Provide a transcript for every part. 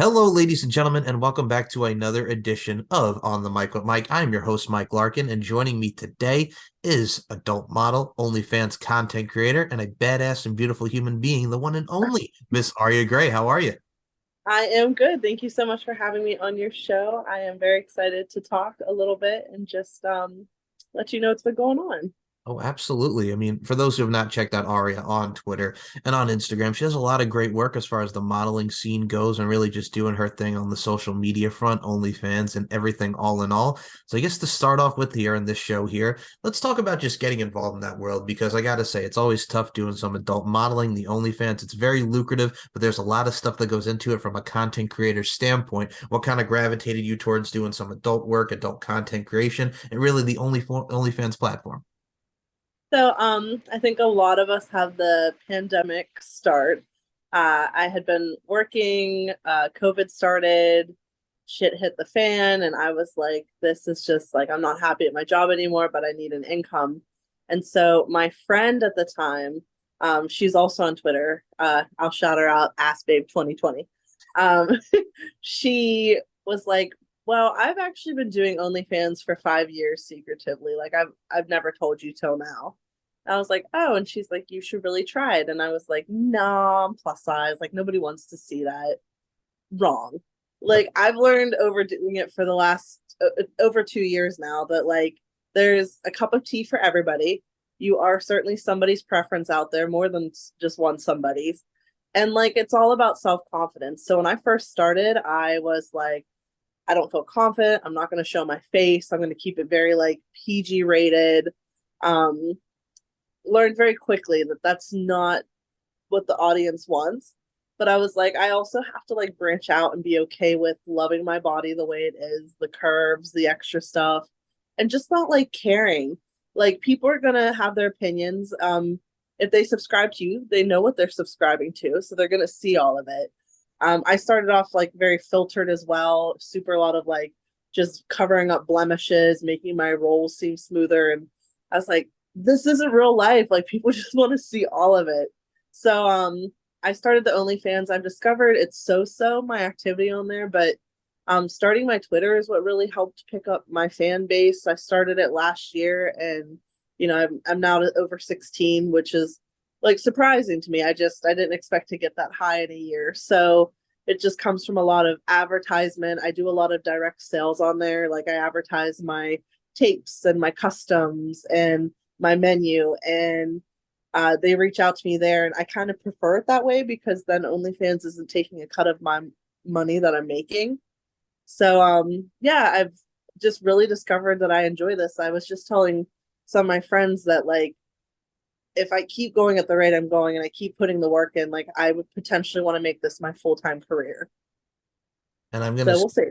Hello, ladies and gentlemen, and welcome back to another edition of On the Mic with Mike. I'm your host, Mike Larkin, and joining me today is adult model, OnlyFans content creator, and a badass and beautiful human being, the one and only Miss Aria Gray. How are you? I am good. Thank you so much for having me on your show. I am very excited to talk a little bit and just let you know what's been going on. Oh, absolutely. I mean, for those who have not checked out Aria on Twitter and on Instagram, she does a lot of great work as far as the modeling scene goes and really just doing her thing on the social media front, OnlyFans, and everything all in all. So I guess to start off with here in this show here, let's talk about just getting involved in that world because I gotta say, it's always tough doing some adult modeling, the OnlyFans. It's very lucrative, but there's a lot of stuff that goes into it from a content creator standpoint. What kind of gravitated you towards doing some adult work, adult content creation, and really the OnlyFans platform? I think a lot of us have the pandemic start. I had been working, COVID started, shit hit the fan, and I was like, this is just like, I'm not happy at my job anymore, but I need an income. And so my friend at the time, she's also on Twitter. I'll shout her out, Ass Babe 2020. Um, she was like, well, I've actually been doing OnlyFans for 5 years secretively. Like I've never told you till now. I was like, oh, and she's like, you should really try it. And I was like, no, I'm plus size. Like nobody wants to see that. Wrong. Yep. Like I've learned over doing it for the last over 2 years now that like there's a cup of tea for everybody. You are certainly somebody's preference out there more than just one somebody's. And like it's all about self-confidence. So when I first started, I was like, I don't feel confident. I'm not going to show my face. I'm going to keep it very like PG rated. Um, Learned very quickly that that's not what the audience wants. But I was like, I also have to like branch out and be okay with loving my body the way it is, the curves, the extra stuff, and just not like caring. Like people are gonna have their opinions. If they subscribe to you, they know what they're subscribing to, so they're gonna see all of it. I started off like very filtered as well, super a lot of like just covering up blemishes, making my roles seem smoother. And I was like, this isn't real life. Like people just want to see all of it. So I started the OnlyFans. I've discovered it's so my activity on there, but starting my Twitter is what really helped pick up my fan base. I started it last year, and I'm now over 16, which is like surprising to me. I didn't expect to get that high in a year. So it just comes from a lot of advertisement. I do a lot of direct sales on there. Like I advertise my tapes and my customs and my menu, and they reach out to me there, and I kind of prefer it that way because then OnlyFans isn't taking a cut of my money that I'm making. So yeah, I've just really discovered that I enjoy this. I was just telling some of my friends that like if I keep going at the rate I'm going and I keep putting the work in, like I would potentially want to make this my full-time career. And So we'll see.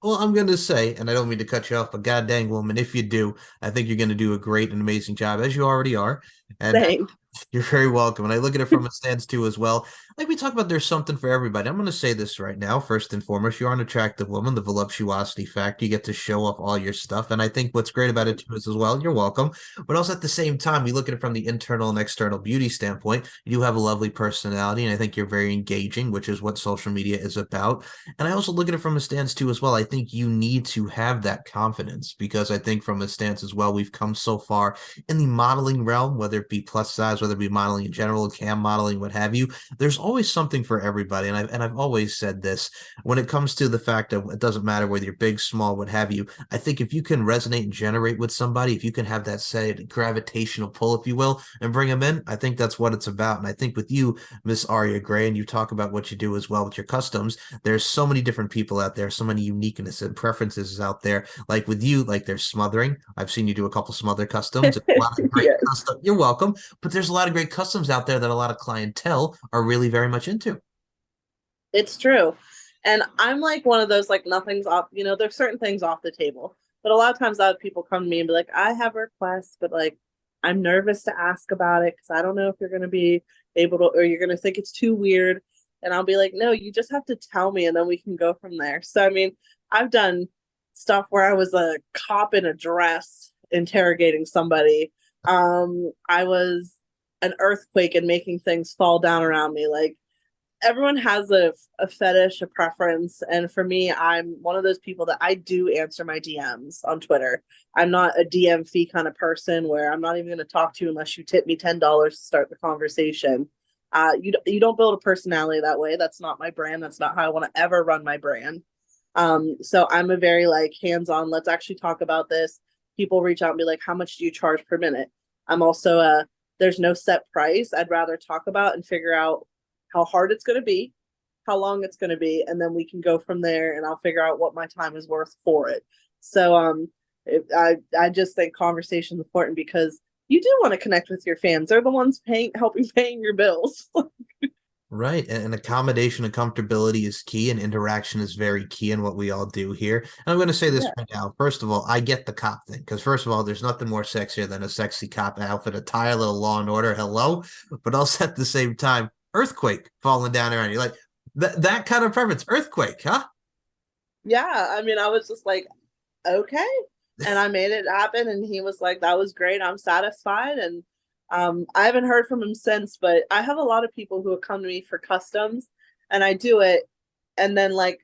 I'm gonna say, and I don't mean to cut you off, but god dang woman, if you do, I think you're gonna do a great and amazing job, as you already are. And Thanks. you're very welcome. And I look at it from a stance too as well. Like we talk about, there's something for everybody. I'm going to say this right now. First and foremost, you're an attractive woman, the voluptuosity factor. You get to show off all your stuff. And I think what's great about it too is as well, you're welcome. But also at the same time, we look at it from the internal and external beauty standpoint. You do have a lovely personality, and I think you're very engaging, which is what social media is about. And I also look at it from a stance too as well. I think you need to have that confidence because I think from a stance as well, we've come so far in the modeling realm, whether it be plus size, whether it be modeling in general, cam modeling, what have you, there's always something for everybody. And I've always said this when it comes to the fact of it doesn't matter whether you're big, small, what have you. I think if you can resonate and generate with somebody, if you can have that said gravitational pull, if you will, and bring them in, I think that's what it's about. And I think with you, Miss Aria Gray, and you talk about what you do as well with your customs, there's so many different people out there, so many uniqueness and preferences out there. Like with you, like there's smothering. I've seen you do a couple smother customs. A lot of great Yes, custom. You're welcome. But there's a lot of great customs out there that a lot of clientele are really very much into. it's true. And I'm like one of those like nothing's off, there's certain things off the table. But a lot of times I have people come to me and be like, I have a request, but like I'm nervous to ask about it because I don't know if you're gonna be able to or you're gonna think it's too weird. And I'll be like, no, you just have to tell me and then we can go from there. So I mean, I've done stuff where I was a cop in a dress interrogating somebody. I was an earthquake and making things fall down around me. Like everyone has a fetish, a preference, and for me, I'm one of those people that I do answer my DMs on Twitter. I'm not a DM fee kind of person where I'm not even going to talk to you unless you tip me $10 to start the conversation. You don't build a personality that way. That's not my brand. That's not how I want to ever run my brand. So I'm a very like hands-on. Let's actually talk about this. People reach out and be like, "How much do you charge per minute?" I'm also a there's no set price. I'd rather talk about and figure out how hard it's going to be, how long it's going to be, and then we can go from there. And I'll figure out what my time is worth for it. So I just think conversation is important because you do want to connect with your fans. They're the ones helping paying your bills. Right. And accommodation and comfortability is key, and interaction is very key in what we all do here. And I'm going to say this Yeah, right now. First of all, I get the cop thing because, first of all, there's nothing more sexier than a sexy cop outfit, attire, a little Law and Order. Hello. But also at the same time, earthquake falling down around you. Like that kind of preference. Earthquake, huh? yeah. I mean, I was just like, okay, and I made it happen. And he was like, "That was great. I'm satisfied." And I haven't heard from him since, but I have a lot of people who have come to me for customs, and I do it, and then like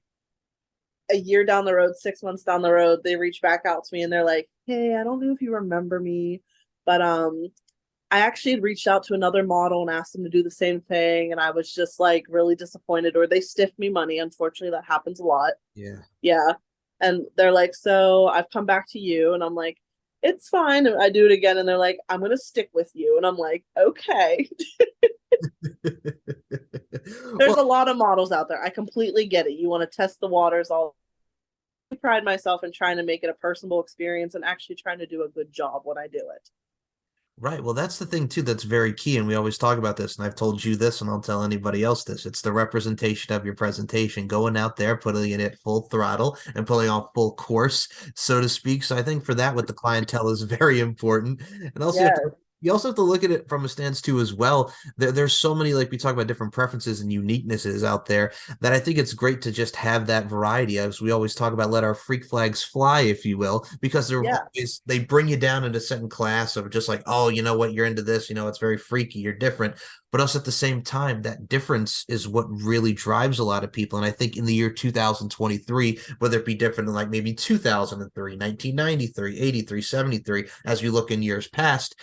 a year down the road, 6 months down the road, they reach back out to me and they're like, "Hey, I don't know if you remember me, but I actually had reached out to another model and asked them to do the same thing, and I was just like really disappointed, or they stiffed me money. Unfortunately, that happens a lot. Yeah. Yeah." And they're like, "So I've come back to you," and I'm like, "It's fine." And I do it again, and they're like, "I'm gonna stick with you," and I'm like, "Okay." There's Well, a lot of models out there. I completely get it. You want to test the waters all. I pride myself in trying to make it a personable experience and actually trying to do a good job when I do it. right. Well, that's the thing too. That's very key, and we always talk about this. And I've told you this, and I'll tell anybody else this. It's the representation of your presentation, going out there, putting in it full throttle, and putting on full course, so to speak. So I think for that, with the clientele is very important. And also, Yes. you also have to look at it from a stance too as well. There's so many, like we talk about, different preferences and uniquenesses out there that I think it's great to just have that variety. As we always talk about, let our freak flags fly, if you will, because they're Yeah. always they bring you down into certain class of just like, oh, you know what, you're into this, it's very freaky, you're different. But also at the same time, that difference is what really drives a lot of people. And I think in the year 2023, whether it be different in like maybe 2003, 1993, 83, 73, as we look in years past,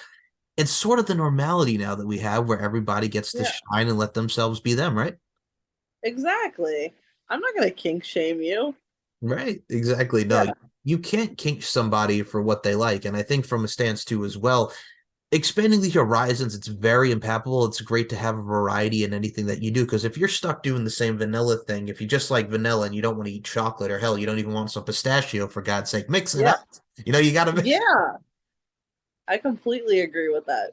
it's sort of the normality now that we have where everybody gets to Yeah. shine and let themselves be them, right? Exactly. I'm not gonna kink shame you. Right, exactly. No, Yeah. you can't kink somebody for what they like. And I think from a stance too as well, expanding the horizons, it's very impactful. It's great to have a variety in anything that you do. Because if you're stuck doing the same vanilla thing, if you just like vanilla and you don't want to eat chocolate, or hell, you don't even want some pistachio, for God's sake, mix it Yeah. up. You gotta. Yeah. I completely agree with that.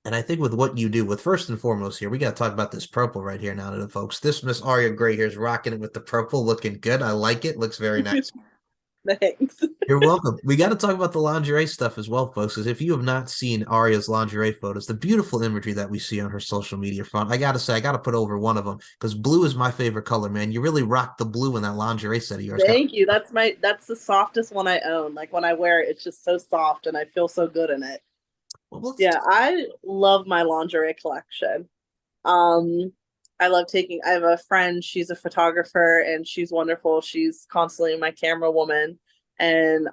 And I think with what you do, with first and foremost here, we got to talk about this purple right here now to the folks. This Miss Aria Gray here is rocking it with the purple, looking good. I like it. Looks very nice. Thanks. You're welcome. We got to talk about the lingerie stuff as well, folks, because if you have not seen Aria's lingerie photos, the beautiful imagery that we see on her social media front, I got to say, I got to put over one of them because blue is my favorite color, man. You really rock the blue in that lingerie set of yours. Thank you. That's the softest one I own. Like when I wear it, it's just so soft and I feel so good in it. Well, let's Yeah, I love my lingerie collection. Um, I love taking, I have a friend, she's a photographer and she's wonderful. She's constantly my camera woman. And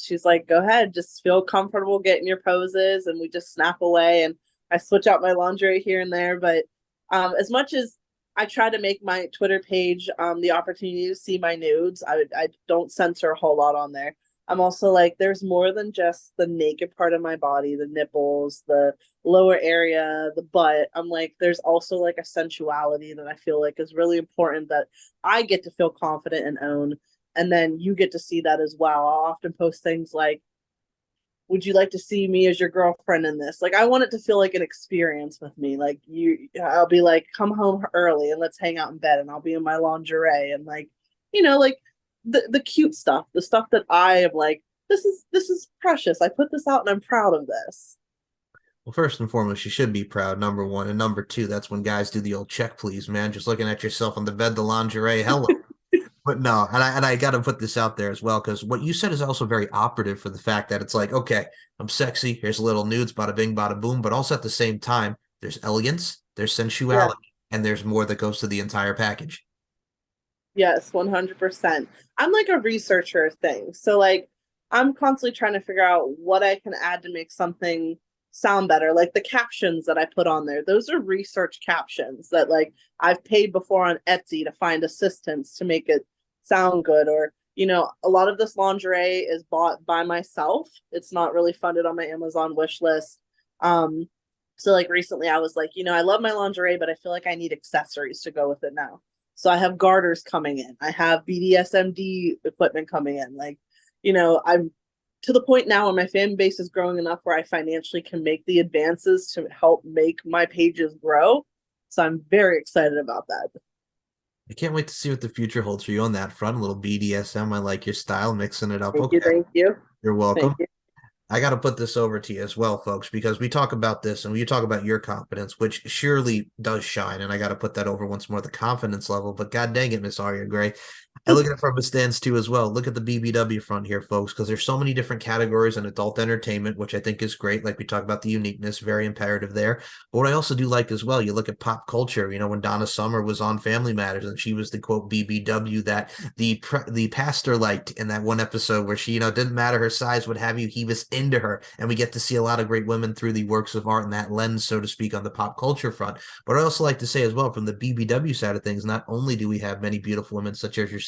she's like, "Go ahead, just feel comfortable getting your poses." And we just snap away. And I switch out my lingerie here and there. But as much as I try to make my Twitter page the opportunity to see my nudes, I don't censor a whole lot on there. I'm also like, there's more than just the naked part of my body, the nipples, the lower area, the butt. I'm like, there's also like a sensuality that I feel like is really important that I get to feel confident and own. And then you get to see that as well. I'll often post things like, "Would you like to see me as your girlfriend in this?" Like, I want it to feel like an experience with me. Like, I'll be like, "Come home early and let's hang out in bed," and I'll be in my lingerie and like, like the cute stuff, the stuff that I am like, this is precious. I put this out and I'm proud of this. Well, first and foremost, you should be proud, number one. And number two, that's when guys do the old check, please, man. Just looking at yourself on the bed, the lingerie. Hello. But no, and I got to put this out there as well because what you said is also very operative for the fact that it's like, okay, I'm sexy. Here's a little nudes, bada bing, bada boom. But also at the same time, there's elegance, there's Yeah, sensuality. and there's more that goes to the entire package. Yes, 100%. I'm like a researcher of things. So like I'm constantly trying to figure out what I can add to make something sound better. Like the captions that I put on there, those are research captions that like I've paid before on Etsy to find assistants to make it sound good. Or, a lot of this lingerie is bought by myself. It's not really funded on my Amazon wish list. Um, so like recently I was like, I love my lingerie, but I feel like I need accessories to go with it now. So I have garters coming in. I have BDSMD equipment coming in. Like, I'm to the point now where my fan base is growing enough where I financially can make the advances to help make my pages grow. So I'm very excited about that. I can't wait to see what the future holds for you on that front. A little BDSM. I like your style, mixing it up. Thank you. Okay. Thank you. You're Thank welcome. you. I got to put this over to you as well, folks, because we talk about this and we talk about your confidence, which surely does shine. And I got to put that over once more, the confidence level. But God dang it, Miss Aria Gray. I look at it from a stance too as well. Look at the BBW front here, folks, because there's so many different categories in adult entertainment, which I think is great. Like we talk about the uniqueness, very imperative there. But what I also do like as well, you look at pop culture. When Donna Summer was on Family Matters and she was the quote BBW that the pastor liked in that one episode where she, didn't matter her size, what have you, he was into her, and we get to see a lot of great women through the works of art and that lens, so to speak, on the pop culture front. But I also like to say as well, from the BBW side of things, not only do we have many beautiful women such as yourself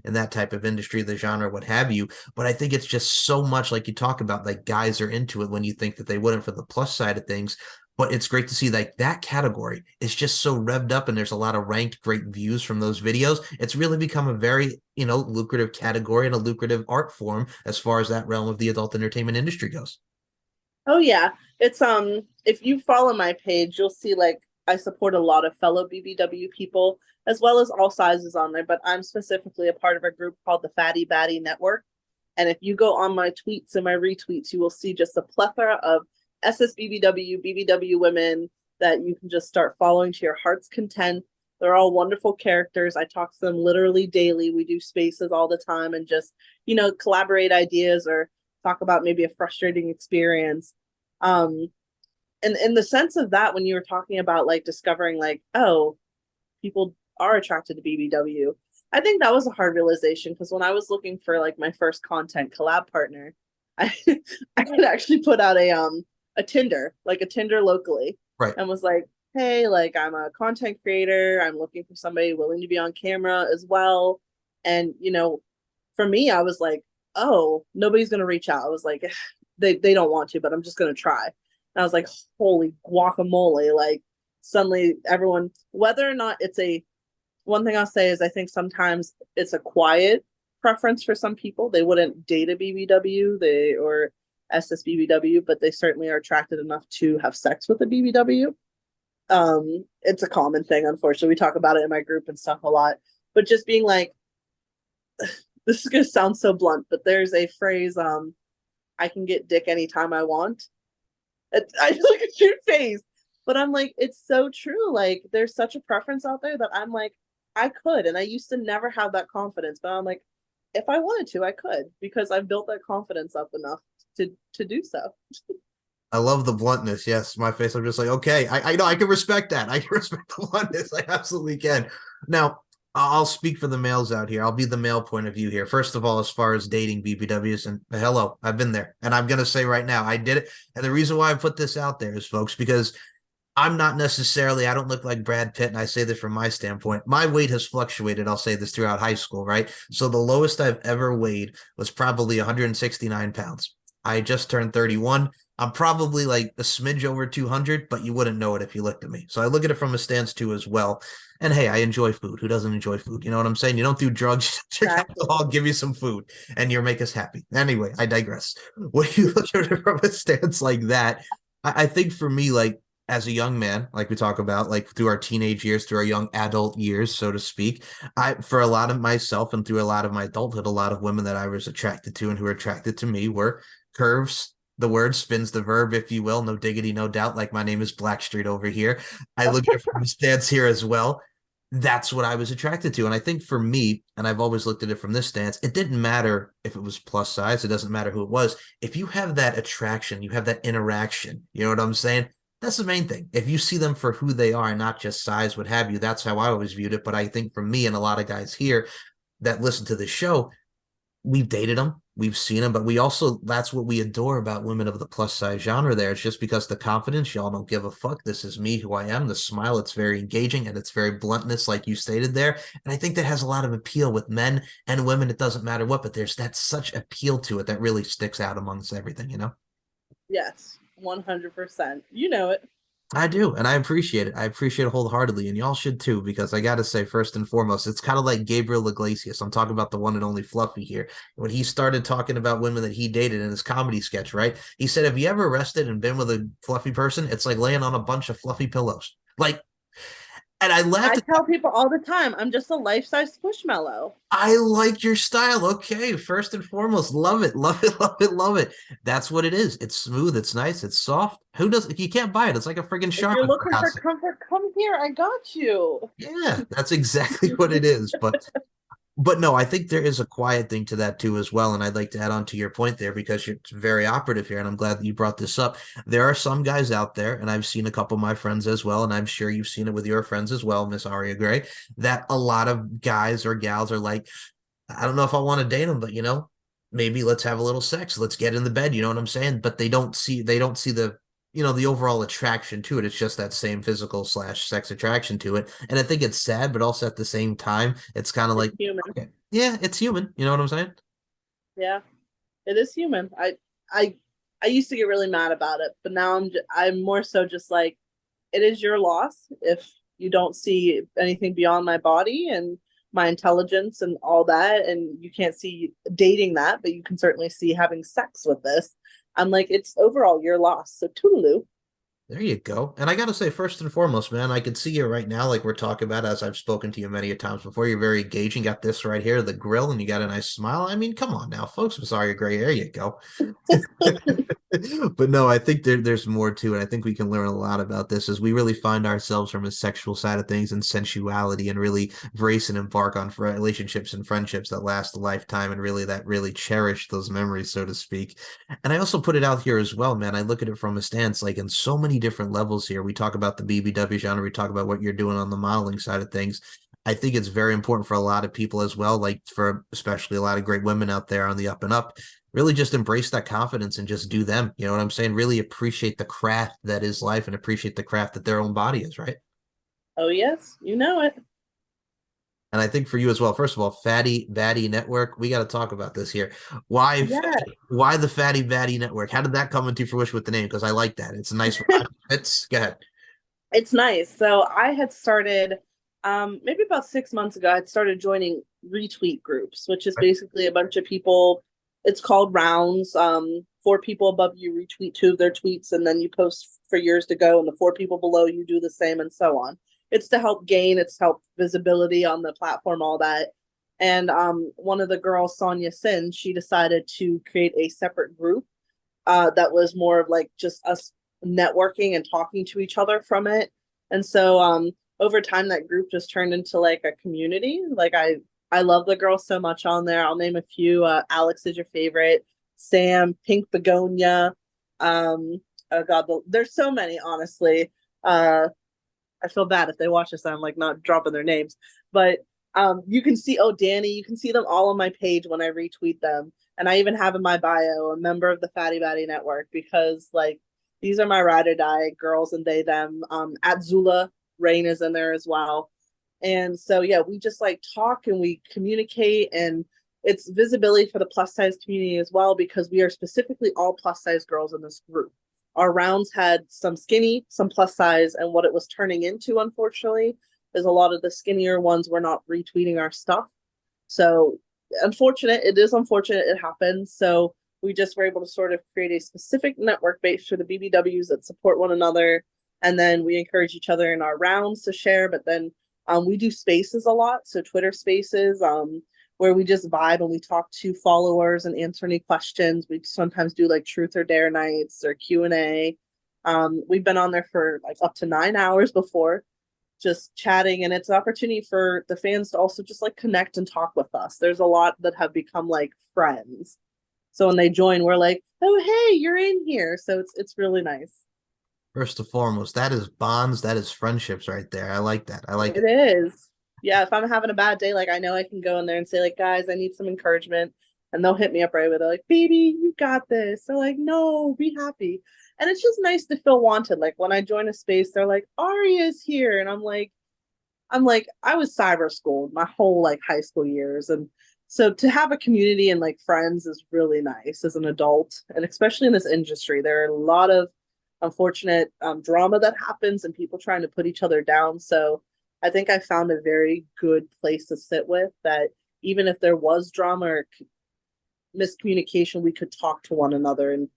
in that type of industry, the genre, what have you, but I think it's just so much like you talk about, like guys are into it when you think that they wouldn't for the plus side of things. But it's great to see like that category is just so revved up and there's a lot of ranked great views from those videos. It's really become a very, lucrative category and a lucrative art form as far as that realm of the adult entertainment industry goes. Oh yeah. It's if you follow my page, you'll see like I support a lot of fellow BBW people as well as all sizes on there, but I'm specifically a part of a group called the Fatty Batty Network. And if you go on my tweets and my retweets, you will see just a plethora of SSBBW, BBW women that you can just start following to your heart's content. They're all wonderful characters. I talk to them literally daily. We do spaces all the time and just, collaborate ideas or talk about maybe a frustrating experience. Um, and in the sense of that, when you were talking about like discovering like, oh, people are attracted to BBW, I think that was a hard realization because when I was looking for like my first content collab partner, I I could actually put out a Tinder, like a Tinder locally, Right. and was like, hey, like I'm a content creator. I'm looking for somebody willing to be on camera as well. And for me, I was like, oh, nobody's gonna reach out. I was like, they don't want to, but I'm just gonna try. And I was like, holy guacamole! Like suddenly everyone, whether or not it's a one thing I'll say is I think sometimes it's a quiet preference for some people. They wouldn't date a BBW, they or SSBBW, but they certainly are attracted enough to have sex with a BBW. It's a common thing, unfortunately. We talk about it in my group and stuff a lot. But just being like, this is gonna sound so blunt, but there's a phrase, I can get dick anytime I want. I look at your face, but I'm like, it's so true. Like, there's such a preference out there that I'm like, I could, and I used to never have that confidence, but I'm like, if I wanted to, I could because I've built that confidence up enough to do so. I love the bluntness. Yes, my face. I'm just like, okay, I know I can respect that. I can respect the bluntness. I absolutely can. Now, I'll speak for the males out here. I'll be the male point of view here. First of all, as far as dating BBWs, and hello, I've been there. And I'm going to say right now, I did it. And the reason why I put this out there is, folks, because I'm not necessarily, I don't look like Brad Pitt. And I say this from my standpoint. My weight has fluctuated. I'll say this throughout high school, right? So the lowest I've ever weighed was probably 169 pounds. I just turned 31. I'm probably like a smidge over 200, but you wouldn't know it if you looked at me. So I look at it from a stance too as well. And hey, I enjoy food. Who doesn't enjoy food? You know what I'm saying? You don't do drugs. Exactly. I'll give you some food and you'll make us happy. Anyway, I digress. When you look at it from a stance like that, I think for me, like as a young man, like we talk about, like through our teenage years, through our young adult years, so to speak, for a lot of myself and through a lot of my adulthood, a lot of women that I was attracted to and who were attracted to me were curves. The word spins the verb, if you will. No diggity, no doubt. Like my name is Blackstreet over here. I look at it from a stance here as well. That's what I was attracted to. And I think for me, and I've always looked at it from this stance, it didn't matter if it was plus size. It doesn't matter who it was. If you have that attraction, you have that interaction, you know what I'm saying? That's the main thing. If you see them for who they are and not just size, what have you, that's how I always viewed it. But I think for me and a lot of guys here that listen to the show, we've dated them, we've seen them, but we also, that's what we adore about women of the plus size genre there. It's just because the confidence, y'all don't give a fuck. This is me, who I am. The smile, it's very engaging and it's very bluntness, like you stated there. And I think that has a lot of appeal with men and women. It doesn't matter what, but there's that such appeal to it that really sticks out amongst everything, you know? Yes, 100%. You know it. I do, and I appreciate it. I appreciate it wholeheartedly, and y'all should too, because I gotta say, first and foremost, it's kind of like Gabriel Iglesias. I'm talking about the one and only Fluffy here. When he started talking about women that he dated in his comedy sketch, right? He said, "Have you ever rested and been with a fluffy person? It's like laying on a bunch of fluffy pillows." Like, and I laughed I at tell people all the time, I'm just a life-size squishmallow. I like your style. Okay, first and foremost, love it, love it, love it, love it. That's what it is. It's smooth, it's nice, it's soft. Who does you can't buy it? It's like a friggin' If you're Charmin looking for house. comfort, come here. I got you. Yeah, that's exactly what it is. But no, I think there is a quiet thing to that too as well. And I'd like to add on to your point there because you're very operative here, and I'm glad that you brought this up. There are some guys out there, and I've seen a couple of my friends as well, and I'm sure you've seen it with your friends as well, Miss Aria Gray, that a lot of guys or gals are like, I don't know if I want to date them, but maybe let's have a little sex. Let's get in the bed. You know what I'm saying? But they don't see the overall attraction to it. It's just that same physical slash sex attraction to it. And I think it's sad, but also at the same time, it's kind of It's like, human. okay, yeah, it's human. You know what I'm saying? Yeah, it is human. I, I used to get really mad about it, but now I'm more so just like, it is your loss if you don't see anything beyond my body and my intelligence and all that, and you can't see dating that, but you can certainly see having sex with this. I'm like, it's overall your loss. So toodaloo. There you go. And I got to say, first and foremost, man, I can see you right now, like we're talking about, as I've spoken to you many a times before. You're very engaging. Got this right here, the grill, and you got a nice smile. I mean, come on now, folks. I'm sorry, you're gray. There you go. But no, I think there's more to it. I think we can learn a lot about this as we really find ourselves from a sexual side of things and sensuality and really embrace and embark on relationships and friendships that last a lifetime and really cherish those memories, so to speak. And I also put it out here as well, man. I look at it from a stance like in so many different levels here. We talk about the BBW genre, we talk about what you're doing on the modeling side of things. I think it's very important for a lot of people as well, like for especially a lot of great women out there on the up and up, really just embrace that confidence and just do them. You know what I'm saying? Really appreciate the craft that is life and appreciate the craft that their own body is, right? Oh yes, you know it. And I think for you as well, first of all, Fatty Batty Network, we got to talk about this here. Why, Yeah, why the Fatty Batty Network? How did that come into fruition with the name? Because I like that. It's a nice rhyme. It's go ahead. it's nice. So I had started maybe about 6 months ago, I'd started joining retweet groups, which is basically a bunch of people. It's called rounds. Four people above you retweet two of their tweets, and then you post for yours to go, and the four people below you do the same, and so on. It's to help gain, it's to help visibility on the platform, all that. And one of the girls, Sonia Sin, she decided to create a separate group that was more of like just us networking and talking to each other from it. And so over time that group just turned into like a community. Like I love the girls so much on there. I'll name a few. Alex is your favorite. Sam, Pink Begonia. Oh God, there's so many, honestly. I feel bad if they watch this. I'm like not dropping their names, but you can see, oh, Danny, you can see them all on my page when I retweet them. And I even have in my bio a member of the Fatty Batty Network because like these are my ride or die girls and they them. At Zula, Rain is in there as well. And so yeah, we just like talk and we communicate, and it's visibility for the plus size community as well because we are specifically all plus size girls in this group. Our rounds had some skinny, some plus size, and what it was turning into, unfortunately, is a lot of the skinnier ones were not retweeting our stuff. So unfortunate, it is unfortunate it happens. So we just were able to sort of create a specific network base for the BBWs that support one another. And then we encourage each other in our rounds to share, but then we do spaces a lot. So Twitter spaces, where we just vibe and we talk to followers and answer any questions. We sometimes do like truth or dare nights or Q&A. We've been on there for like up to 9 hours before, just chatting, and it's an opportunity for the fans to also just like connect and talk with us. There's a lot that have become like friends. So when they join, we're like, oh hey, you're in here. So it's really nice. First and foremost, that is bonds, that is friendships right there. I like that. I like It it. is. Yeah, if I'm having a bad day, like I know I can go in there and say, like, guys, I need some encouragement. And they'll hit me up right away. They're like, baby, you got this. They're like, no, be happy. And it's just nice to feel wanted. Like when I join a space, they're like, Aria's here. And I'm like, I was cyber schooled my whole like high school years. And so to have a community and like friends is really nice as an adult. And especially in this industry, there are a lot of unfortunate drama that happens and people trying to put each other down. So I think I found a very good place to sit with that even if there was drama or miscommunication, we could talk to one another and,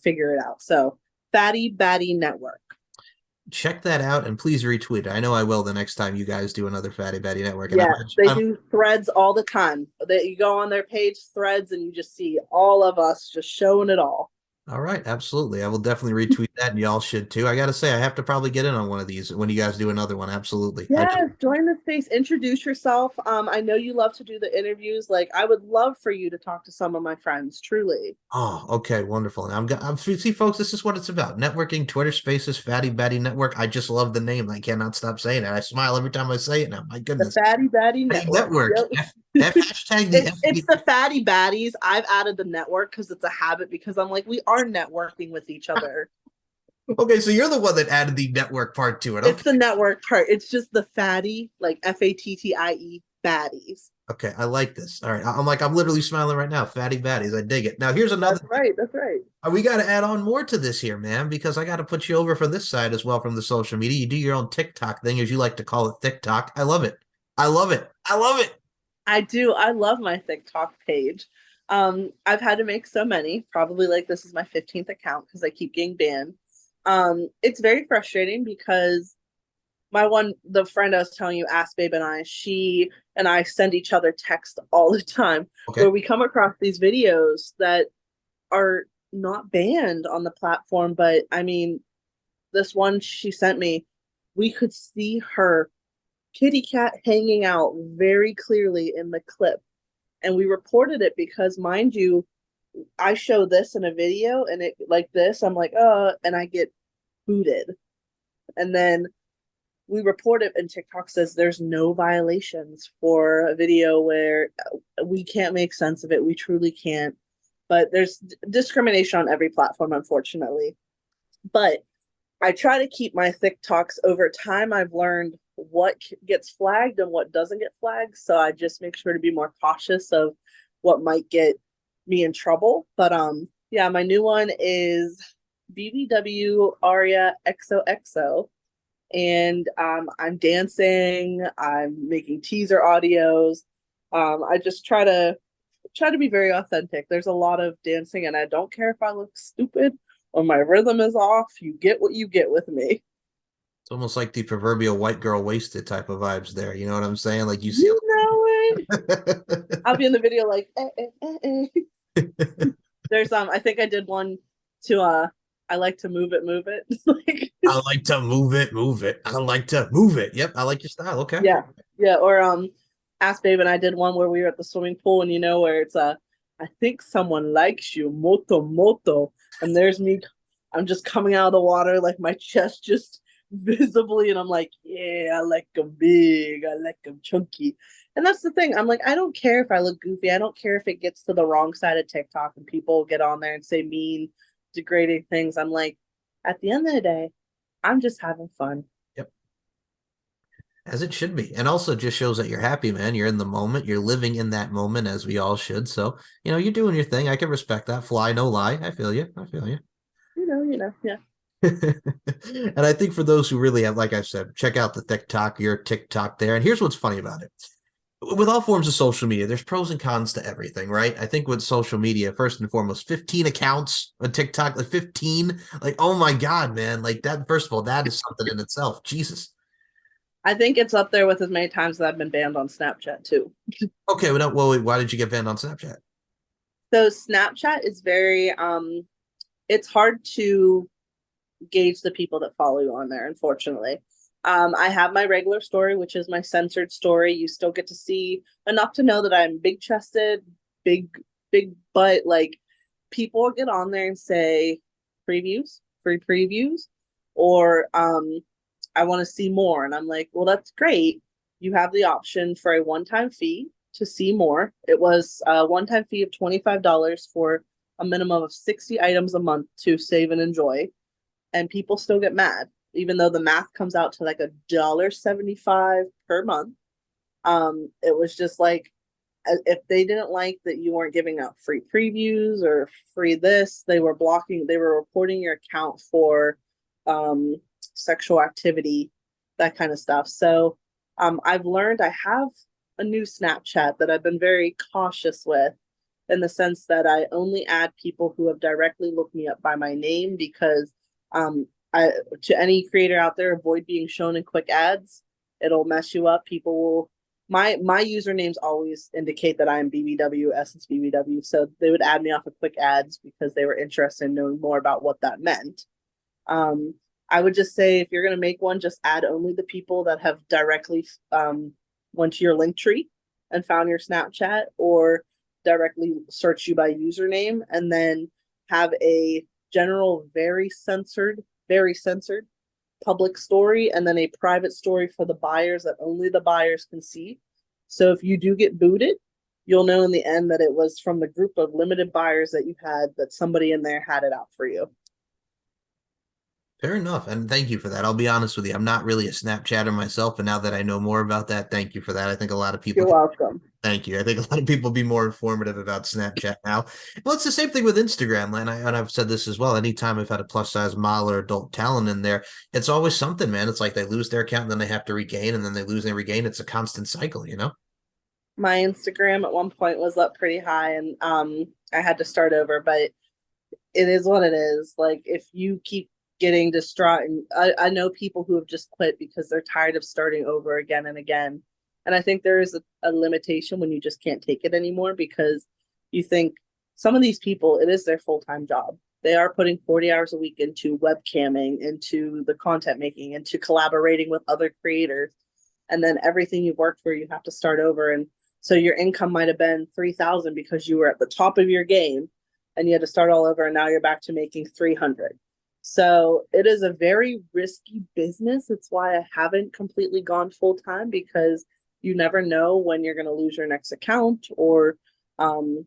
figure it out. So Fatty Batty Network. Check that out and please retweet it. I know I will the next time you guys do another Fatty Batty Network. And Yes, they do threads all the time. That you go on their page threads and you just see all of us just showing it all. all right, absolutely. I will definitely retweet that, and y'all should too. I got to say, I have to probably get in on one of these when you guys do another one. Absolutely. I Yes, just, join the space, introduce yourself. I know you love to do the interviews. Like I would love for you to talk to some of my friends, truly. oh, okay, wonderful. And I'm see, folks, this is what it's about. Networking, Twitter Spaces, Fatty Batty Network. I just love the name. I cannot stop saying it. I smile every time I say it now. My The goodness. Fatty Batty Fatty Network. Network. Yep. Hashtag the It's FB. the Fatty Baddies. I've added the network because it's a habit because I'm like, we are networking with each other. Okay, so you're the one that added the network part to it. It's Okay. the network part. It's just the fatty, like FATTIE baddies. Okay, I like this. All right. I'm literally smiling right now. Fatty Baddies. I dig it. Now here's another That's thing. right. That's right. We got to add on more to this here, man, because I got to put you over for this side as well from the social media. You do your own TikTok thing, as you like to call it, TikTok. I love it. I love it. I love it. I do. I love my TikTok page. I've had to make so many. Probably like this is my 15th account because I keep getting banned. It's very frustrating because the friend I was telling you, Ask Babe and she and I send each other text all the time Okay. where we come across these videos that are not banned on the platform, but I mean, this one she sent me, we could see her kitty cat hanging out very clearly in the clip. And we reported it because, mind you, I show this in a video and it like this, I'm like, and I get booted. And then we report it and TikTok says there's no violations for a video where we can't make sense of it. We truly can't. But there's discrimination on every platform, unfortunately. But I try to keep my TikToks over time. I've learned what gets flagged and what doesn't get flagged. So I just make sure to be more cautious of what might get me in trouble. But yeah, my new one is BBW Aria XOXO. And I'm dancing, I'm making teaser audios. I just try to be very authentic. There's a lot of dancing and I don't care if I look stupid or my rhythm is off. You get what you get with me. It's almost like the proverbial white girl wasted type of vibes there. You know what I'm saying? Like you see. You know it. I'll be in the video like There's I think I did one to I like to move it. Like I like to move it, move it. I like to move it. Yep, I like your style. Okay. yeah. Yeah. Or Ask Babe and I did one where we were at the swimming pool and where it's I think someone likes you, moto moto. And there's me, I'm just coming out of the water, like my chest just visibly, and I'm like, yeah, I like them big, I like them chunky. And that's the thing. I'm like, I don't care if I look goofy. I don't care if it gets to the wrong side of TikTok and people get on there and say mean, degrading things. I'm like, at the end of the day, I'm just having fun. Yep. As it should be. And also just shows that you're happy, man. You're in the moment. You're living in that moment as we all should. So, you're doing your thing. I can respect that. Fly, no lie. I feel you. I feel you. Yeah. And I think for those who really have, like I said, check out the TikTok, your TikTok there. And here's what's funny about it. With all forms of social media, there's pros and cons to everything, right? I think with social media, first and foremost, 15 accounts on TikTok, like 15, like, oh my God, man. Like that, first of all, that is something in itself. Jesus. I think it's up there with as many times that I've been banned on Snapchat too. Okay, well, wait, why did you get banned on Snapchat? So Snapchat is very it's hard to gauge the people that follow you on there, unfortunately. I have my regular story, which is my censored story. You still get to see enough to know that I'm big chested, big butt. Like people get on there and say previews, free previews. or I want to see more. And I'm like, well, that's great. You have the option for a one-time fee to see more. It was a one-time fee of $25 for a minimum of 60 items a month to save and enjoy. And people still get mad, even though the math comes out to like $1.75 per month. It was just like, if they didn't like that you weren't giving out free previews or free this, they were reporting your account for sexual activity, that kind of stuff. So I've learned I have a new Snapchat that I've been very cautious with, in the sense that I only add people who have directly looked me up by my name, because I to any creator out there, avoid being shown in quick ads. It'll mess you up. People will my usernames always indicate that I'm BBW, Essence BBW. So they would add me off of quick ads because they were interested in knowing more about what that meant. Um, I would just say, if you're going to make one, just add only the people that have directly went to your link tree and found your Snapchat, or directly search you by username, and then have a general, very censored public story, and then a private story for the buyers that only the buyers can see. So if you do get booted, you'll know in the end that it was from the group of limited buyers that you had, that somebody in there had it out for you. Fair enough, and thank you for that. I'll be honest with you, I'm not really a Snapchatter myself, but now that I know more about that, thank you for that. I think a lot of people You're can. welcome. Thank you. I think a lot of people be more informative about Snapchat now. Well, it's the same thing with Instagram, and I've said this as well. Anytime I've had a plus size model or adult talent in there, it's always something, man. It's like they lose their account and then they have to regain, and then they lose and they regain. It's a constant cycle, you know? My Instagram at one point was up pretty high, and I had to start over, but it is what it is. Like, if you keep getting distraught, and I know people who have just quit because they're tired of starting over again and again. And I think there is a limitation when you just can't take it anymore, because you think, some of these people, it is their full-time job. They are putting 40 hours a week into webcamming, into the content making, into collaborating with other creators. And then everything you've worked for, you have to start over. And so your income might have been 3,000 because you were at the top of your game, and you had to start all over, and now you're back to making 300. So it is a very risky business. It's why I haven't completely gone full time, because you never know when you're going to lose your next account, or um,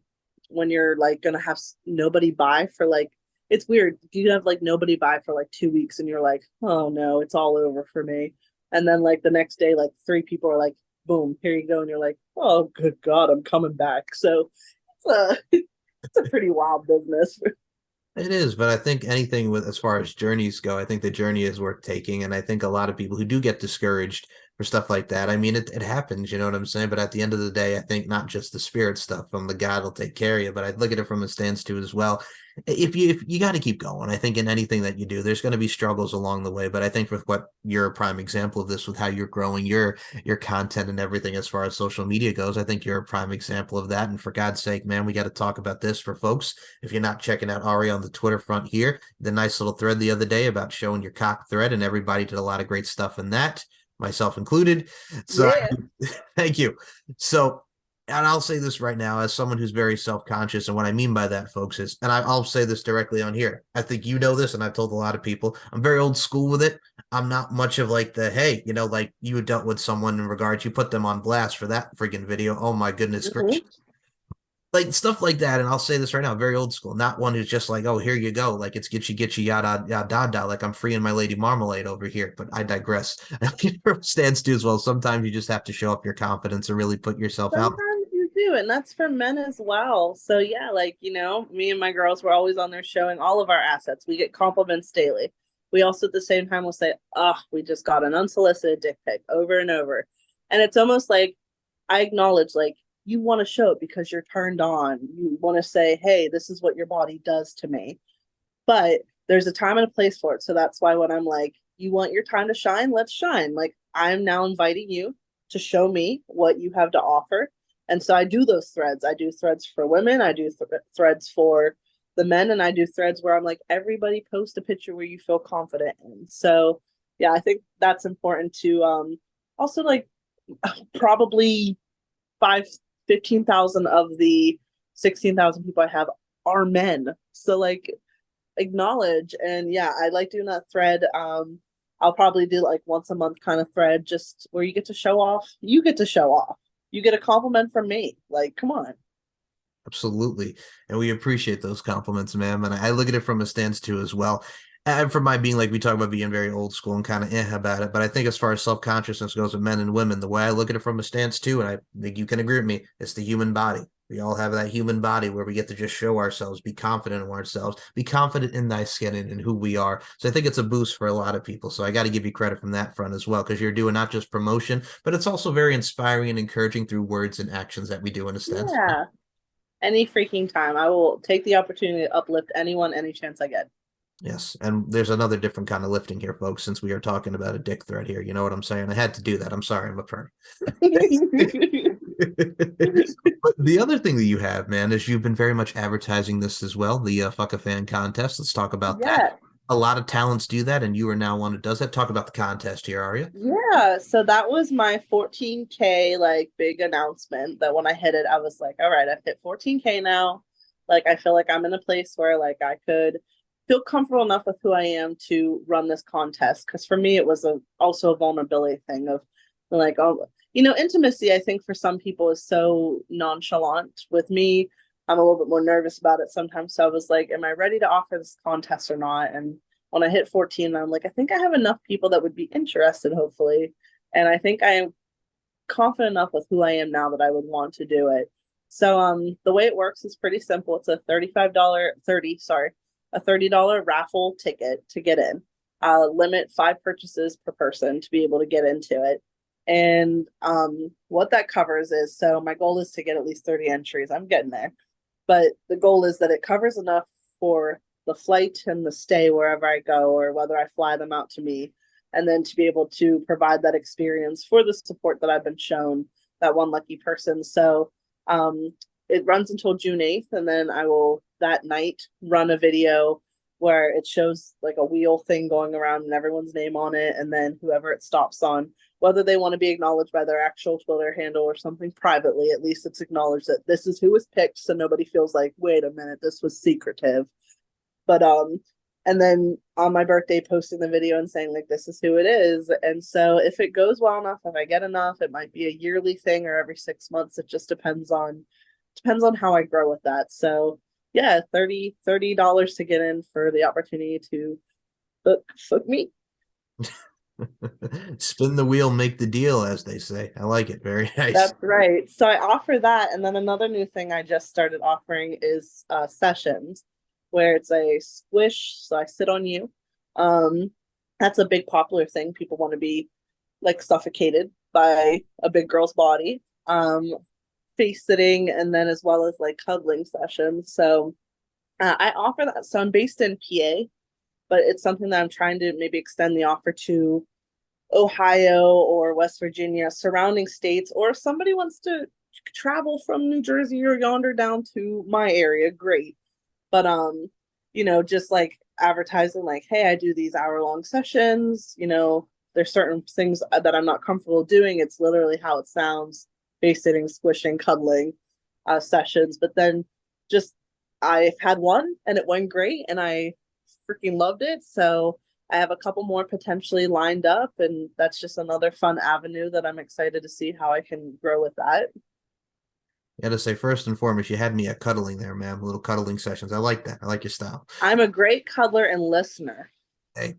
when you're like going to have nobody buy for like, it's weird. You have like nobody buy for like 2 weeks, and you're like, oh no, it's all over for me. And then like the next day, like three people are like, boom, here you go. And you're like, oh, good God, I'm coming back. So it's a, it's a pretty wild business. It is, but I think anything with as far as journeys go, I think the journey is worth taking. And I think a lot of people who do get discouraged for stuff like that, I mean, it happens, you know what I'm saying? But at the end of the day, I think not just the spirit stuff from the God will take care of you, but I look at it from a stance too as well. If you got to keep going, I think in anything that you do, there's going to be struggles along the way. But I think with what you're a prime example of this, with how you're growing your content and everything as far as social media goes, I think you're a prime example of that. And for God's sake, man, we got to talk about this for folks. If you're not checking out Aria on the Twitter front here, the nice little thread the other day about showing your cock thread, and everybody did a lot of great stuff in that, myself included. So Yeah. thank you. So, and I'll say this right now, as someone who's very self-conscious, and what I mean by that, folks, is, and I'll say this directly on here. I think you know this, and I've told a lot of people, I'm very old school with it. I'm not much of like the, hey, you know, like you had dealt with someone in regards, you put them on blast for that freaking video. Oh my goodness Mhm. gracious, like stuff like that. And I'll say this right now, very old school, not one who's just like, oh, here you go, like it's get you yada yada yada, like I'm freeing my lady marmalade over here. But I digress. Stands to as well. Sometimes you just have to show up your confidence and really put yourself out. Sometimes you do, and that's for men as well. So yeah, like, me and my girls were always on there showing all of our assets. We get compliments daily. We also at the same time will say, "Oh, we just got an unsolicited dick pic," over and over. And it's almost like, I acknowledge, like, you want to show it because you're turned on. You want to say, "Hey, this is what your body does to me." But there's a time and a place for it. So that's why when I'm like, you want your time to shine, let's shine. Like, I'm now inviting you to show me what you have to offer. And so I do those threads. I do threads for women, I do threads for the men, and I do threads where I'm like, everybody post a picture where you feel confident in. So yeah, I think that's important to also, like, probably 5 15,000 of the 16,000 people I have are men. So like, acknowledge. And yeah, I like doing that thread. I'll probably do like once a month kind of thread, just where you get to show off. You get to show off. You get a compliment from me. Like, come on. Absolutely. And we appreciate those compliments, ma'am. And I look at it from a stance too as well. And from my being like we talk about being very old school and kind of about it. But I think as far as self-consciousness goes with men and women, the way I look at it from a stance too, and I think you can agree with me, it's the human body. We all have that human body where we get to just show ourselves, be confident in ourselves, be confident in thy skin and who we are. So I think it's a boost for a lot of people. So I got to give you credit from that front as well, because you're doing not just promotion, but it's also very inspiring and encouraging through words and actions that we do in a sense. Yeah. Any freaking time. I will take the opportunity to uplift anyone any chance I get. Yes, and there's another different kind of lifting here, folks, since we are talking about a dick thread here. You know what I'm saying? I had to do that. I'm sorry, I'm a perv. But the other thing that you have, man, is you've been very much advertising this as well, the Fuck a Fan contest. Let's talk about that. Yeah. A lot of talents do that, and you are now one who does that. Talk about the contest here, Aria. Yeah, so that was my 14K like big announcement that when I hit it, I was like, all right, I've hit 14K now. Like I feel like I'm in a place where like I could feel comfortable enough with who I am to run this contest. Because for me, it was also a vulnerability thing of like, oh, intimacy, I think for some people is so nonchalant. With me, I'm a little bit more nervous about it sometimes. So I was like, am I ready to offer this contest or not? And when I hit 14, I'm like, I think I have enough people that would be interested, hopefully. And I think I am confident enough with who I am now that I would want to do it. So the way it works is pretty simple. It's a $30 raffle ticket to get in. Limit 5 purchases per person to be able to get into it. And what that covers is, so my goal is to get at least 30 entries. I'm getting there. But the goal is that it covers enough for the flight and the stay wherever I go, or whether I fly them out to me, and then to be able to provide that experience for the support that I've been shown, that one lucky person. So it runs until June 8th, and then I will that night run a video where it shows like a wheel thing going around and everyone's name on it, and then whoever it stops on, whether they want to be acknowledged by their actual Twitter handle or something privately, at least it's acknowledged that this is who was picked, so nobody feels like, wait a minute, this was secretive. But and then on my birthday posting the video and saying like this is who it is. And so if it goes well enough, if I get enough, it might be a yearly thing or every 6 months. It just depends on how I grow with that. So yeah, $30 to get in for the opportunity to book me. Spin the wheel, make the deal, as they say. I like it. Very nice. That's right. So I offer that, and then another new thing I just started offering is sessions, where it's a squish. So I sit on you. Um, that's a big popular thing. People want to be like suffocated by a big girl's body. Face sitting, and then as well as like cuddling sessions. So I offer that. So I'm based in PA, but it's something that I'm trying to maybe extend the offer to Ohio or West Virginia, surrounding states, or if somebody wants to travel from New Jersey or yonder down to my area, great. But just like advertising like, hey, I do these hour-long sessions, there's certain things that I'm not comfortable doing. It's literally how it sounds, face sitting, squishing, cuddling sessions. But then just I've had one and it went great and I freaking loved it. So I have a couple more potentially lined up, and that's just another fun avenue that I'm excited to see how I can grow with that. You got to say, first and foremost, you had me at cuddling there, ma'am. Little cuddling sessions. I like that. I like your style. I'm a great cuddler and listener. Hey,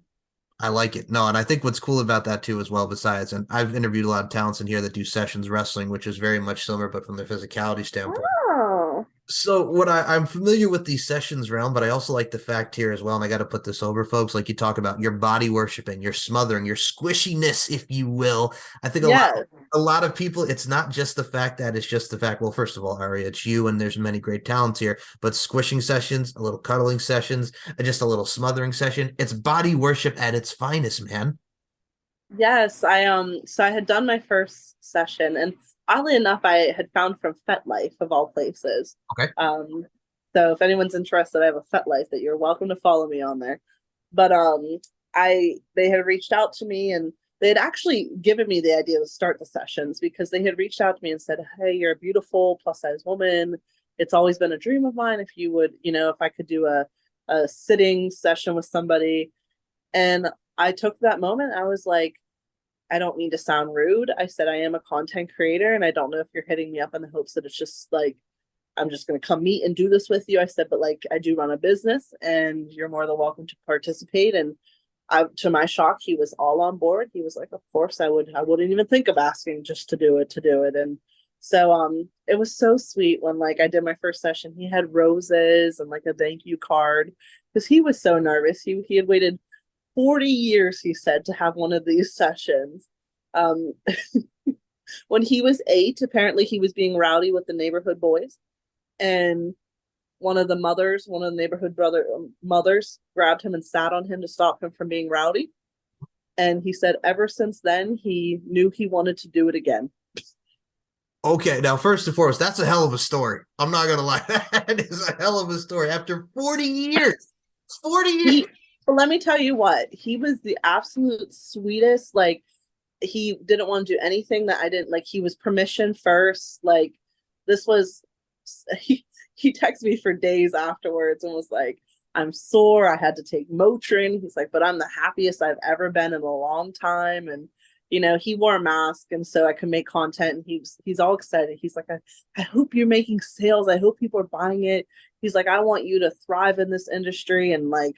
I like it. No, and I think what's cool about that too, as well, besides, and I've interviewed a lot of talents in here that do sessions wrestling, which is very much similar, but from the physicality standpoint. Oh, So what I'm familiar with the sessions realm, but I also like the fact here as well, and I got to put this over, folks. Like you talk about your body worshiping, your smothering, your squishiness, if you will. I think yes. a lot of people, it's not just the fact that it's just the fact. Well, first of all, Aria, it's you, and there's many great talents here. But squishing sessions, a little cuddling sessions, and just a little smothering session. It's body worship at its finest, man. Yes, I had done my first session, and oddly enough I had found from FetLife of all places. Okay. Um so if anyone's interested, I have a FetLife that you're welcome to follow me on there. But I they had reached out to me, and they had actually given me the idea to start the sessions because they had reached out to me and said, "Hey, you're a beautiful plus size woman. It's always been a dream of mine if you would, if I could do a sitting session with somebody, and I took that moment. I was like, I don't mean to sound rude. I said I am a content creator, and I don't know if you're hitting me up in the hopes that it's just like I'm just going to come meet and do this with you. I said, but like I do run a business, and you're more than welcome to participate. And to my shock, he was all on board. He was like, of course I would. I wouldn't even think of asking just to do it to do it. And so it was so sweet when like I did my first session. He had roses and like a thank you card because he was so nervous. He had waited 40 years, he said, to have one of these sessions. Um, when he was 8, apparently he was being rowdy with the neighborhood boys, and one of the neighborhood brother mothers, grabbed him and sat on him to stop him from being rowdy. And he said, ever since then, he knew he wanted to do it again. Okay, now first and foremost, that's a hell of a story. I'm not gonna lie, that is a hell of a story. After 40 years, 40 years. But let me tell you what, he was the absolute sweetest. Like, he didn't want to do anything that I didn't like. He was permission first. Like, this was he texted me for days afterwards and was like, I'm sore. I had to take Motrin. He's like, but I'm the happiest I've ever been in a long time. And he wore a mask, and so I could make content. And he's all excited. He's like, I hope you're making sales. I hope people are buying it. He's like, I want you to thrive in this industry. And like,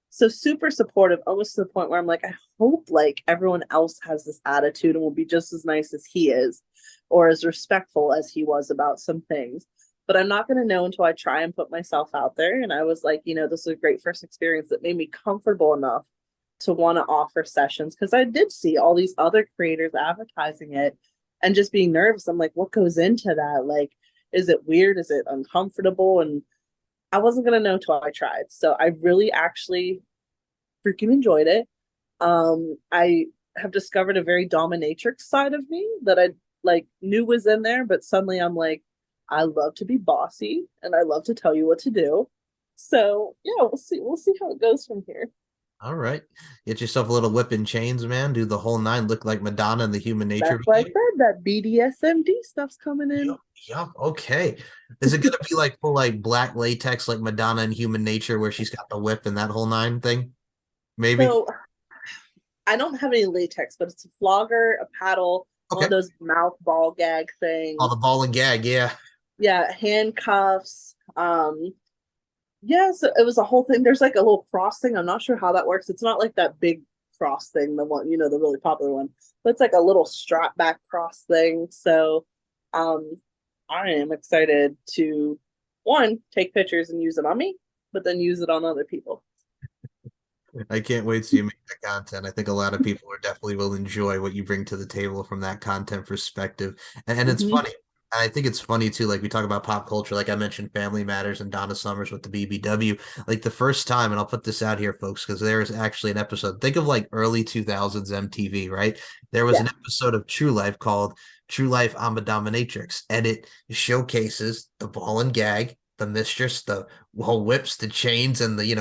so super supportive, almost to the point where I'm like, I hope like everyone else has this attitude and will be just as nice as he is, or as respectful as he was about some things. But I'm not going to know until I try and put myself out there. And I was like, this was a great first experience that made me comfortable enough to want to offer sessions, because I did see all these other creators advertising it and just being nervous. I'm like, what goes into that? Like, is it weird? Is it uncomfortable? And I wasn't going to know until I tried. So I really actually freaking enjoyed it. I have discovered a very dominatrix side of me that I like knew was in there, but suddenly I'm like, I love to be bossy and I love to tell you what to do. So yeah, we'll see. We'll see how it goes from here. All right. Get yourself a little whip and chains, man. Do the whole nine. Look like Madonna in the Human Nature That's why I video. said that BDSMD stuff's coming in. Yup, yup. Okay. Is it gonna be like full like black latex like Madonna in Human Nature where she's got the whip and that whole nine thing? Maybe. So I don't have any latex, but it's a flogger, a paddle, one Okay. of those mouth ball gag Oh, things. the ball and gag, yeah. Yeah, handcuffs. Yeah, so it was a whole thing. There's like a little cross thing. I'm not sure how that works. It's not like that big cross thing, the one, the really popular one. But it's like a little strap back cross thing. So um I am excited to, one, take pictures and use it on me, but then use it on other people. I can't wait to see you make that content. I think a lot of people are definitely will enjoy what you bring to the table from that content perspective. And it's Mm-hmm. funny. And I think it's funny too. Like we talk about pop culture, like I mentioned Family Matters and Donna Summers with the BBW. Like the first time, and I'll put this out here, folks, because there is actually an episode. Think of like early 2000s MTV, right? There was Yeah. an episode of True Life called True Life I'm a Dominatrix, and it showcases the ball and gag, the mistress, the whole whips, the chains, and the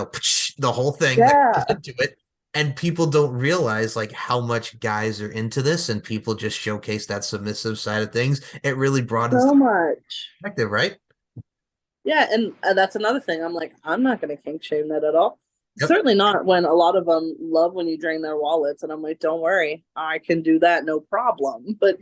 the whole thing that goes Yeah. into it. And people don't realize like how much guys are into this, and people just showcase that submissive side of things. It really broadens So the much. perspective, right? Yeah, and that's another thing. I'm like, I'm not going to kink shame that at all. Yep. Certainly not when a lot of them love when you drain their wallets. And I'm like, don't worry, I can do that, no problem. But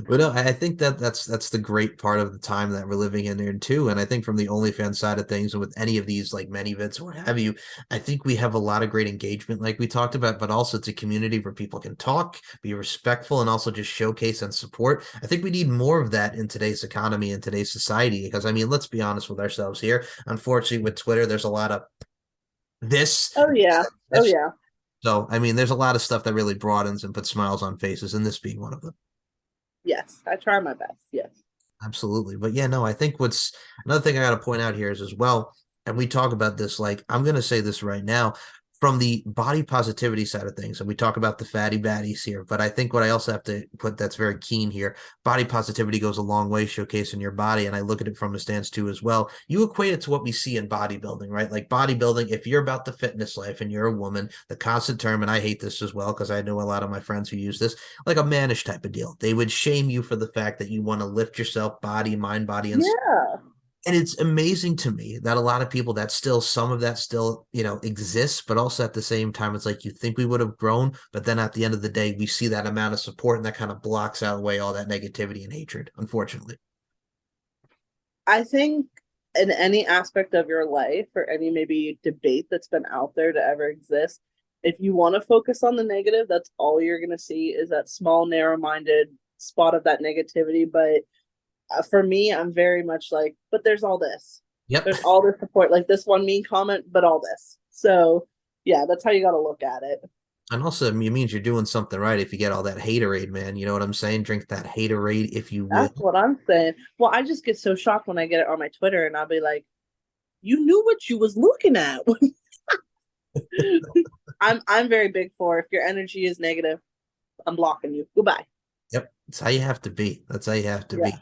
But no, I think that that's the great part of the time that we're living in there too. And I think from the OnlyFans side of things, and with any of these like many events or what have you, I think we have a lot of great engagement, like we talked about. But also, it's a community where people can talk, be respectful, and also just showcase and support. I think we need more of that in today's economy and today's society. Because I mean, let's be honest with ourselves here. Unfortunately, with Twitter, there's a lot of this, oh yeah, oh this. yeah, So I mean, there's a lot of stuff that really broadens and puts smiles on faces, and this being one of them. yes, I try my best. Yes. Absolutely. But yeah, no, I think what's another thing I got to point out here is as well, and we talk about this, like, I'm going to say this right now from the body positivity side of things. And we talk about the fatty baddies here, but I think what I also have to put that's very keen here, body positivity goes a long way showcasing your body. And I look at it from a stance too as well. You equate it to what we see in bodybuilding, right? Like bodybuilding, if you're about the fitness life and you're a woman, the constant term, and I hate this as well because I know a lot of my friends who use this, like a mannish type of deal. They would shame you for the fact that you want to lift yourself, body, mind, body, and Yeah. And it's amazing to me that a lot of people that still some of that still, exists, but also at the same time, it's like you think we would have grown, but then at the end of the day, we see that amount of support and that kind of blocks out away all that negativity and hatred, unfortunately. I think in any aspect of your life or any maybe debate that's been out there to ever exist, if you want to focus on the negative, that's all you're going to see is that small, narrow minded spot of that negativity. But for me, I'm very much like, but there's all this. Yep. There's all this support, like this one mean comment, but all this. So, yeah, that's how you got to look at it. And also, it means you're doing something right if you get all that haterade, man. You know what I'm saying? Drink that haterade if you will. That's what I'm saying. Well, I just get so shocked when I get it on my Twitter and I'll be like, you knew what you was looking at. I'm very big for if your energy is negative, I'm blocking you. Goodbye. Yep. That's how you have to be. That's how you have to Yeah. be.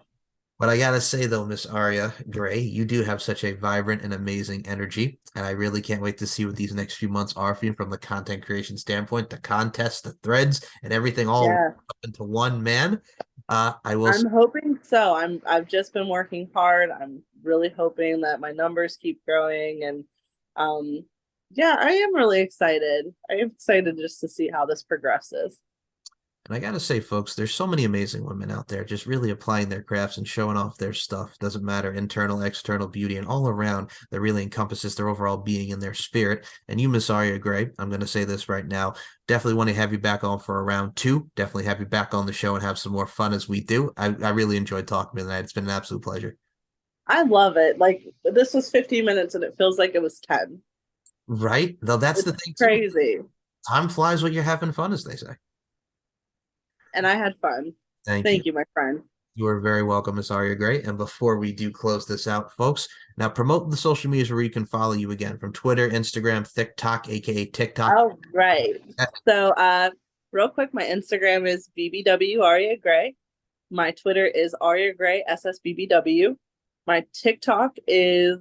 But I gotta say though, Miss Aria Gray, you do have such a vibrant and amazing energy, and I really can't wait to see what these next few months are for you from the content creation standpoint, the contests, the threads, and everything all Yeah. up into one man. I will. I'm hoping so. I've just been working hard. I'm really hoping that my numbers keep growing and um yeah, I am really excited. I am excited just to see how this progresses. And I gotta say, folks, there's so many amazing women out there just really applying their crafts and showing off their stuff. Doesn't matter, internal, external beauty, and all around that really encompasses their overall being and their spirit. And you, Miss Aria Gray, I'm gonna say this right now. Definitely want to have you back on for a round two. Definitely have you back on the show and have some more fun as we do. I really enjoyed talking to you tonight. It's been an absolute pleasure. I love it. Like this was 15 minutes and it feels like it was 10. Right? Though that's the It's thing too. crazy. Time flies when you're having fun, as they say. And I had fun. Thank you. Thank you, my friend. You are very welcome, Miss Aria Gray. And before we do close this out, folks, now promote the social medias where you can follow you again from Twitter, Instagram, TikTok, aka TikTok. All right. So real quick, my Instagram is BBW Aria Gray. My Twitter is Aria Gray SSBBW. My TikTok is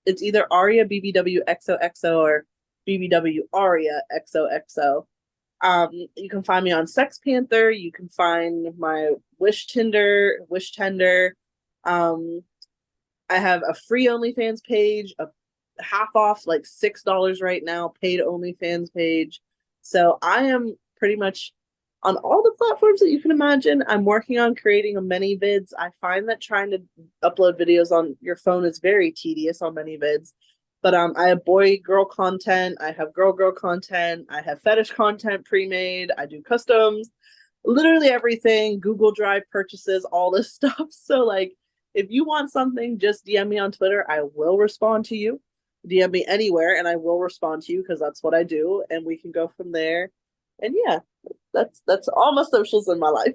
it's either Aria BBW XOXO or BBW Aria XOXO. You can find me on Sex Panther. You can find my Wish Tender. Um, I have a free OnlyFans page, a half off, like $6 right now, paid OnlyFans page. So I am pretty much on all the platforms that you can imagine. I'm working on creating a many vids. I find that trying to upload videos on your phone is very tedious on many vids. But I have boy girl content, I have girl content, I have fetish content pre-made, I do customs, literally everything, Google Drive purchases, all this stuff. So like if you want something, just DM me on Twitter. I will respond to you. DM me anywhere and I will respond to you because that's what I do. And we can go from there. And yeah, that's all my socials in my life.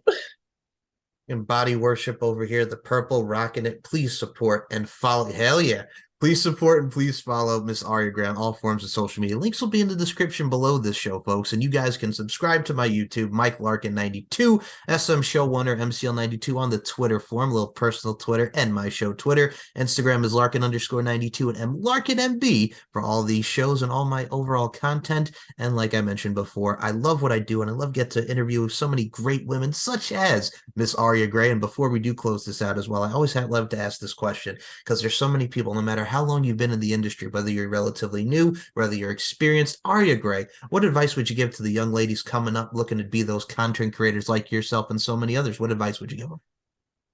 And body worship over here, the purple rocking it. Please support and follow. Hell yeah. Please support and please follow Miss Aria Gray on all forms of social media. Links will be in the description below this show, folks. And you guys can subscribe to my YouTube, Mike Larkin 92, SM Show One or MCL 92 on the Twitter form, little personal Twitter, and my show Twitter. Instagram is Larkin _ 92 and M Larkin MB for all these shows and all my overall content. And like I mentioned before, I love what I do and I love get to interview so many great women such as Miss Aria Gray. And before we do close this out as well, I always love to ask this question because there's so many people, no matter how long you've been in the industry, whether you're relatively new, whether you're experienced. Aria Gray, what advice would you give to the young ladies coming up looking to be those content creators like yourself and so many others? What advice would you give them?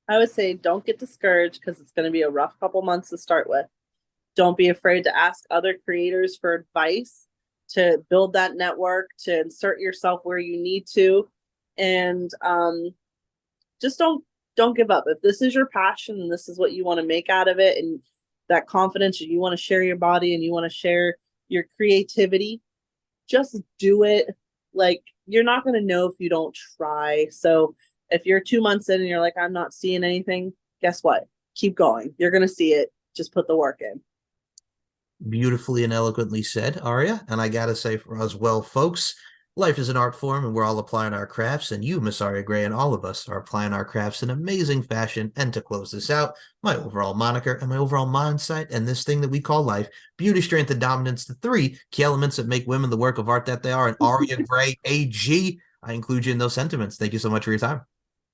I would say don't get discouraged because it's going to be a rough couple months to start with. Don't be afraid to ask other creators for advice, to build that network, to insert yourself where you need to, and just don't give up. If this is your passion and this is what you want to make out of it, and that confidence, and you want to share your body and you want to share your creativity, just do it. Like you're not going to know if you don't try. So if you're 2 months in and you're like, I'm not seeing anything, guess what? Keep going. You're going to see it. Just put the work in. Beautifully and eloquently said, Aria. And I gotta say for us, well, folks, life is an art form and we're all applying our crafts, and you, Miss Aria Gray, and all of us are applying our crafts in amazing fashion. And to close this out, my overall moniker and my overall mindset and this thing that we call life, beauty, strength, and dominance, the three key elements that make women the work of art that they are. And Aria Gray AG, I include you in those sentiments. Thank you so much for your time.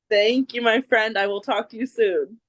Thank you, my friend. I will talk to you soon.